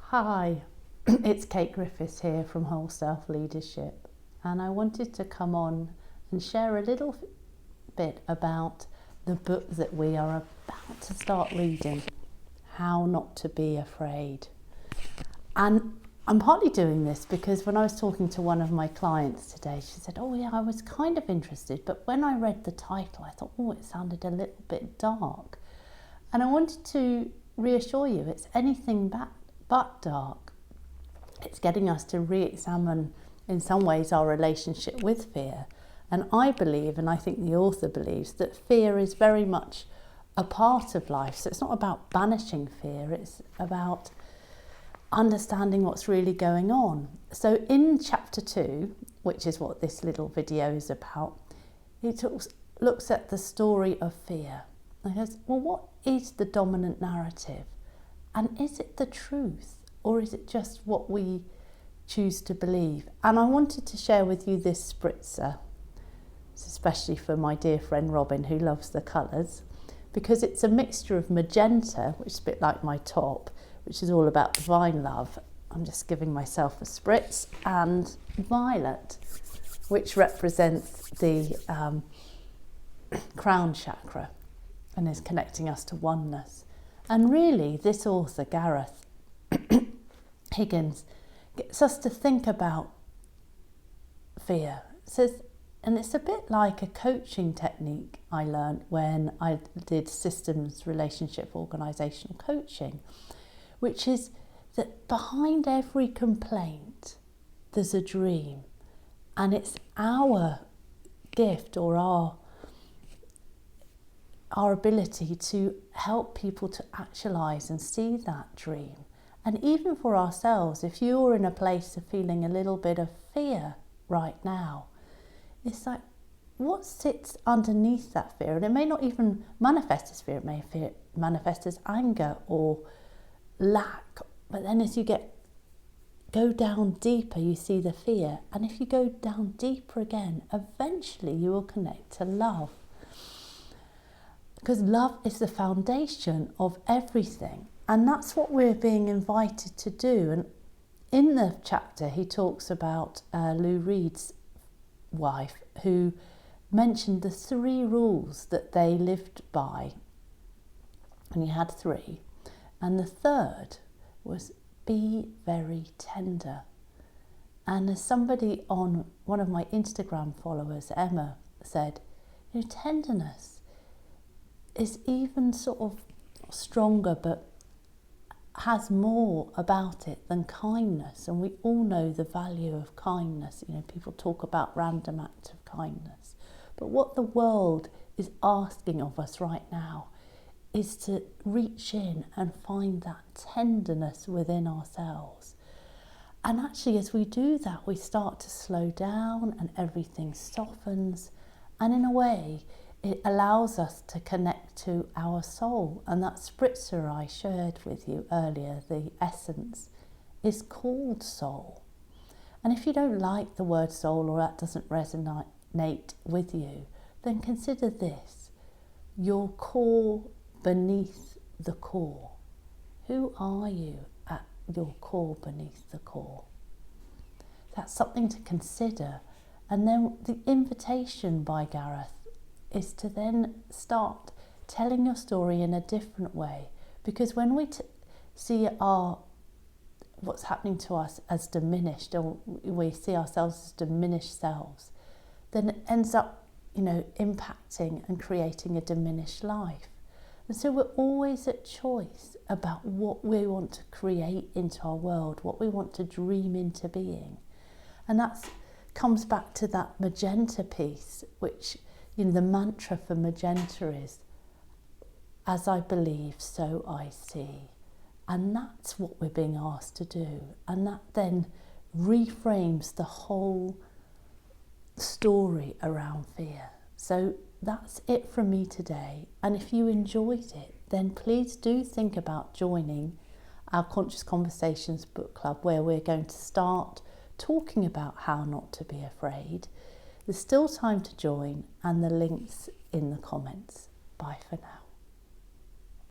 Hi, it's Kate Griffiths here from Whole Self Leadership, and I wanted to come on and share a little bit about the book that we are about to start reading, How Not to Be Afraid. And I'm partly doing this because when I was talking to one of my clients today, she said, oh yeah, I was kind of interested, but when I read the title, I thought, oh, it sounded a little bit dark. And I wanted to reassure you, it's anything but dark. It's getting us to re-examine, in some ways, our relationship with fear. And I believe, and I think the author believes, that fear is very much a part of life. So it's not about banishing fear, it's about understanding what's really going on. So in chapter 2, which is what this little video is about, it looks at the story of fear. And goes, well, what is the dominant narrative? And is it the truth? Or is it just what we choose to believe? And I wanted to share with you this spritzer, especially for my dear friend Robin, who loves the colours, because it's a mixture of magenta, which is a bit like my top, which is all about divine love. I'm just giving myself a spritz, and violet, which represents the crown chakra and is connecting us to oneness. And really, this author, Gareth Higgins, gets us to think about fear. It says, and it's a bit like a coaching technique I learned when I did systems, relationship, organisational coaching, which is that behind every complaint, there's a dream. And it's our gift or our ability to help people to actualise and see that dream. And even for ourselves, if you're in a place of feeling a little bit of fear right now, it's like, what sits underneath that fear? And it may not even manifest as fear, it may manifest as anger or lack. But then as you go down deeper, you see the fear. And if you go down deeper again, eventually you will connect to love. Because love is the foundation of everything. And that's what we're being invited to do. And in the chapter, he talks about Lou Reed's wife, who mentioned the 3 rules that they lived by. And he had 3. And the third was be very tender. And as somebody on one of my Instagram followers, Emma, said, tenderness is even sort of stronger, but has more about it than kindness. And we all know the value of kindness. People talk about random acts of kindness. But what the world is asking of us right now is to reach in and find that tenderness within ourselves. And actually, as we do that, we start to slow down and everything softens. And in a way, it allows us to connect to our soul. And that spritzer I shared with you earlier, the essence, is called soul. And if you don't like the word soul, or that doesn't resonate with you, then consider this: your core beneath the core. Who are you at your core beneath the core? That's something to consider. And then the invitation by Gareth is to then start telling your story in a different way. Because when we see what's happening to us as diminished, or we see ourselves as diminished selves, then it ends up, impacting and creating a diminished life. And so we're always at choice about what we want to create into our world, what we want to dream into being. And that comes back to that magenta piece, which, the mantra for magenta is, as I believe, so I see. And that's what we're being asked to do. And that then reframes the whole story around fear. So that's it from me today. And if you enjoyed it, then please do think about joining our Conscious Conversations book club, where we're going to start talking about how not to be afraid. There's still time to join, and the link's in the comments. Bye for now.